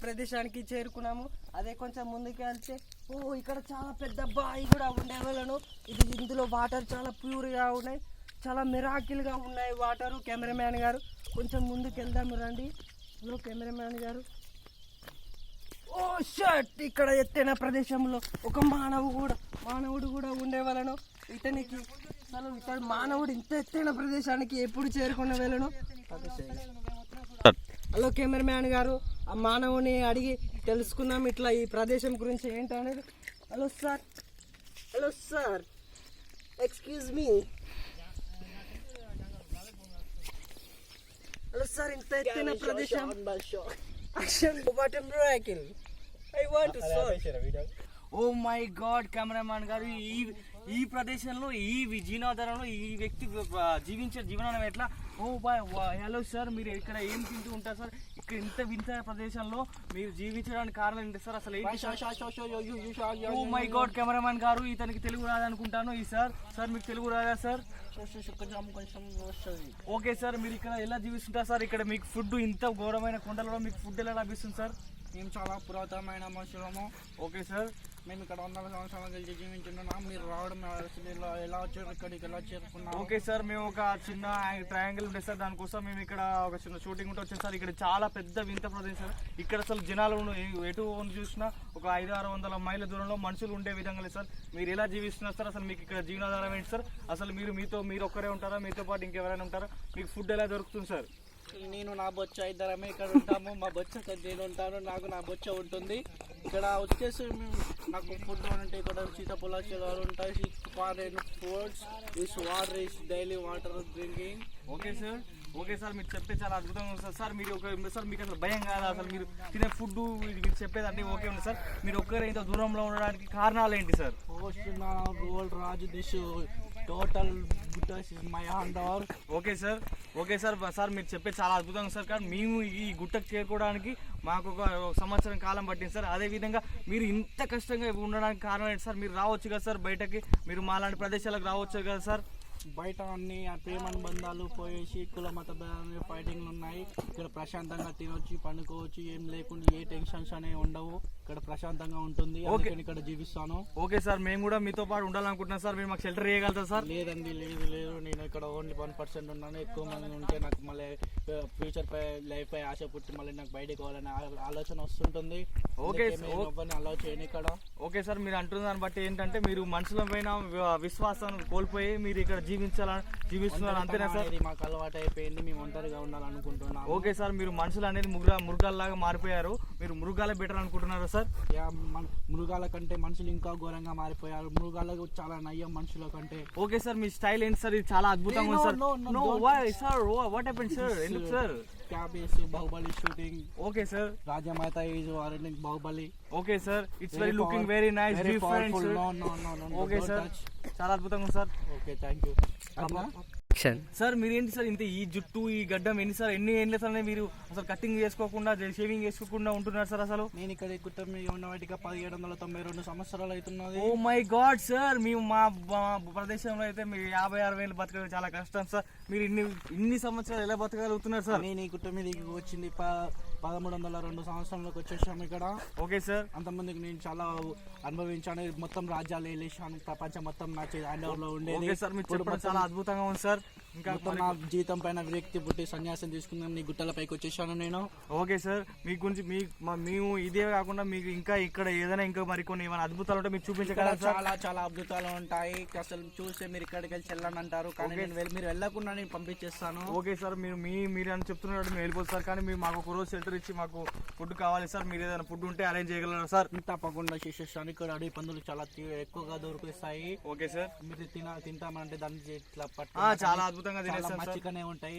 ప్రదేశానికి చేరుకున్నాము. అదే కొంచెం ముందుకు వెళ్తే ఇక్కడ చాలా పెద్ద బావి కూడా ఉండేవాళ్ళను. ఇందులో వాటర్ చాలా ప్యూర్గా ఉన్నాయి, చాలా మిరాకిల్గా ఉన్నాయి వాటరు. కెమెరామ్యాన్ గారు కొంచెం ముందుకు వెళ్దాము రండి. హలో కెమెరామ్యాన్ గారు. షట్, ఇక్కడ ఎత్తైన ప్రదేశంలో ఒక మానవుడు కూడా ఉండేవాళ్ళను. ఇతనికి అసలు మానవుడు ఇంత ఎత్తైన ప్రదేశానికి ఎప్పుడు చేరుకునే వెళ్ళను. హలో కెమెరామ్యాన్ గారు, ఆ మానవుని అడిగి తెలుసుకుందాం ఇట్లా ఈ ప్రదేశం గురించి ఏంటనేది. Hello sir, excuse me. Hello sir, ఇంత ఎత్తైన ప్రదేశం. What a miracle. I want to saw. Oh my God cameraman గారు, ఈ ప్రదేశంలో ఈ విజయనగరంలో ఈ వ్యక్తి జీవించే జీవనం ఎట్లా? హలో సార్, మీరు ఇక్కడ ఏం తింటూ ఉంటారు సార్? ఇక్కడ ఇంత వింత ప్రదేశంలో మీరు జీవించడానికి కారణం ఏంటి సార్? అసలు ఓ మై గాడ్ కెమెరామ్యాన్ గారు, ఇతనికి తెలుగు రాదనుకుంటాను. సార్ మీకు తెలుగు రాదా సార్? ఓకే సార్, మీరు ఇక్కడ ఎలా జీవిస్తుంటారు సార్? ఇక్కడ మీకు ఫుడ్ ఇంత ఘోరమైన కొండలలో మీకు ఫుడ్ ఎలా లభిస్తుంది సార్? మేము చాలా పురాతనమైన మనుషులము. ఓకే సార్, మేము ఇక్కడ 100 సంవత్సరాల నుంచి జీవించున్నాం. మీరు రావడం ఎలా వచ్చారు, ఇక్కడికి ఎలా చేరుకున్నాం? ఓకే సార్, మేము ఒక చిన్న ట్రయాంగిల్ ఉండే సార్, దానికోసం మేము ఇక్కడ ఒక చిన్న షూటింగ్ ఉంటే వచ్చాం సార్. ఇక్కడ చాలా పెద్ద వింత ప్రదేశం. ఇక్కడ అసలు జనాలు ఎటు చూసినా ఒక 500-600 మైళ్ళ దూరంలో మనుషులు ఉండే విధంగా లేదు సార్. మీరు ఎలా జీవిస్తున్నారు సార్? అసలు మీకు ఇక్కడ జీవనాధారం ఏంటి సార్? అసలు మీరు ఒక్కరే ఉంటారా? మీతో పాటు ఇంకెవరైనా ఉంటారా? మీకు ఫుడ్ ఎలా దొరుకుతుంది సార్? నేను నా బొచ్చ ఇద్దరమే ఇక్కడ ఉంటాము. మా బొచ్చ నేను ఉంటాను, నాకు నా బొచ్చ ఉంటుంది. ఇక్కడ వచ్చేసి నాకు ఫుడ్ అంటే ఇక్కడ సీతాఫలాలు ఉంటాయి. Foreign foods, this water is daily water drinking. Okay sir, మీరు చెప్పే చాలా అద్భుతంగా ఉంది సార్. సార్ మీకు అసలు భయం కాదా? అసలు మీరు తినే ఫుడ్ మీరు చెప్పేదంటే ఓకే ఉంది సార్. మీరు ఒక్కరే ఇంత దూరంలో ఉండడానికి కారణాలు ఏంటి sir? Raju this total my under. Okay sir, మీరు చెప్పే చాలా అద్భుతంగా సార్. కానీ మేము ఈ గుట్టకు చేరుకోవడానికి మాకు ఒక సంవత్సరం కాలం పట్టింది సార్. అదేవిధంగా మీరు ఇంత కష్టంగా ఉండడానికి కారణం ఏంటి సార్? మీరు రావచ్చు కదా సార్ బయటకి, మీరు మా లాంటి ప్రదేశాలకు రావచ్చు కదా సార్? బయట అన్ని ప్రేమానుబంధాలు పోయేసి కుల మత ఫైటింగ్లు ఉన్నాయి. ఇక్కడ ప్రశాంతంగా తినొచ్చు, పండుకోవచ్చు, ఏం లేకుండా ఏ టెన్షన్స్ అనేవి ఉండవు. ఇక్కడ ప్రశాంతంగా ఉంటుంది. ఇక్కడ జీవిస్తాను. ఓకే సార్, మేము కూడా మీతో పాటు ఉండాలనుకుంటున్నాం సార్. మీరు మాకు షెల్టర్ చేయగలుగుతారు సార్? లేదండి, లేదు. నేను ఇక్కడ ఓన్లీ 1% ఉన్నాను. ఎక్కువ మంది ఉంటే నాకు మళ్ళీ ఫ్యూచర్ పై లైఫ్ పై ఆశ పుట్టి మళ్ళీ నాకు బయటకు పోవాలనే ఆలోచన వస్తుంటుంది. ఓకే అలా చేయను ఇక్కడ. ఓకే సార్, మీరు అంటున్న దాన్ని బట్టి ఏంటంటే మీరు మనుషుల పైన విశ్వాసాన్ని కోల్పోయి మీరు ఇక్కడ జీవిస్తున్నారు అంతేనా సార్? మాకు అలవాటు అయిపోయింది, మేము ఒంటరిగా ఉండాలనుకుంటున్నాం. ఓకే సార్, మీరు మనుషులు అనేది మృగాల్లాగా మారిపోయారు. మీరు మృగాలే బెటర్ అనుకుంటున్నారా సార్? మృగాల కంటే మనుషులు ఇంకా ఘోరంగా మారిపోయారు. మృగాలకు చాలా నయ్యం మనుషుల కంటే. ఓకే సార్, మీ స్టైల్ ఏంటి సార్? ఇది చాలా అద్భుతంగా ఉంది సార్. What happened sir? ఎందుకు sir? Baahubali shooting. Okay sir, Rajamata is warranting Baahubali. Okay sir, it's very looking very nice different. Okay sir, చాలా అద్భుతంగా సార్. Okay, thank you sir. మీరేంటి సార్ ఇంత ఈ జుట్టు ఈ గడ్డం ఎన్ని ఏళ్ళ సార్ మీరు అసలు కటింగ్ చేసుకోకుండా షేవింగ్ చేసుకోకుండా ఉంటున్నారు సార్? అసలు నేను ఇక్కడ గుట్ట మీద ఉన్న వాటికి 1792 సంవత్సరాలు అవుతున్నది. ఓ మై గాడ్ సార్, మేము మా ప్రదేశంలో అయితే మీరు 50-60 ఏళ్ళు బతకడం చాలా కష్టం సార్. మీరు ఇన్ని సంవత్సరాలు ఎలా బతకగలుగుతున్నారు సార్? నేను ఈ గుట్ట మీదకి వచ్చింది 1302 సంవత్సరంలోకి వచ్చేసాము ఇక్కడ. ఓకే సార్, అంతమందికి నేను చాలా అనుభవించాను. మొత్తం రాజ్యాలు వెళ్ళేసాను, ప్రపంచం మొత్తం నా హ్యాండ్ ఉండేది. ఓకే సార్, మీరు చెప్పడం చాలా అద్భుతంగా ఉంది సార్. ఇంకా నా జీవితం పైన వ్యక్తి పుట్టి సన్యాసం తీసుకున్నాను. నీ గుట్టల పైకి వచ్చేసాను నేను. ఓకే సార్, మీ గురించి మేము ఇదే కాకుండా మీకు ఇంకా ఇక్కడ ఏదైనా ఇంకా మరికొన్ని ఏమైనా అద్భుతాలు ఉంటే మీరు చూపించగలరా? చాలా అద్భుతాలు ఉంటాయి. అసలు చూస్తే మీరు ఇక్కడికి వెళ్ళి చెల్లని అంటారు, కానీ మీరు వెళ్ళకుండా నేను పంపించేస్తాను. ఓకే సార్, మీరు అని చెప్తున్నట్టు మేము వెళ్ళిపోతాం సార్. కానీ మీరు మాకు ఒక రోజు షెల్టర్ ఇచ్చి మాకు ఫుడ్ కావాలి సార్. మీరు ఏదైనా ఫుడ్ ఉంటే అరేంజ్ చేయగలరా సార్? తప్పకుండా చేసేస్తాను. ఇక్కడ అడవి పందులు చాలా ఎక్కువగా దొరికిస్తాయి. ఓకే సార్, మీరు తింటామంటే దాన్ని చాలా అద్భుతంగా తినేస్తాం. మంచిగానే ఉంటాయి.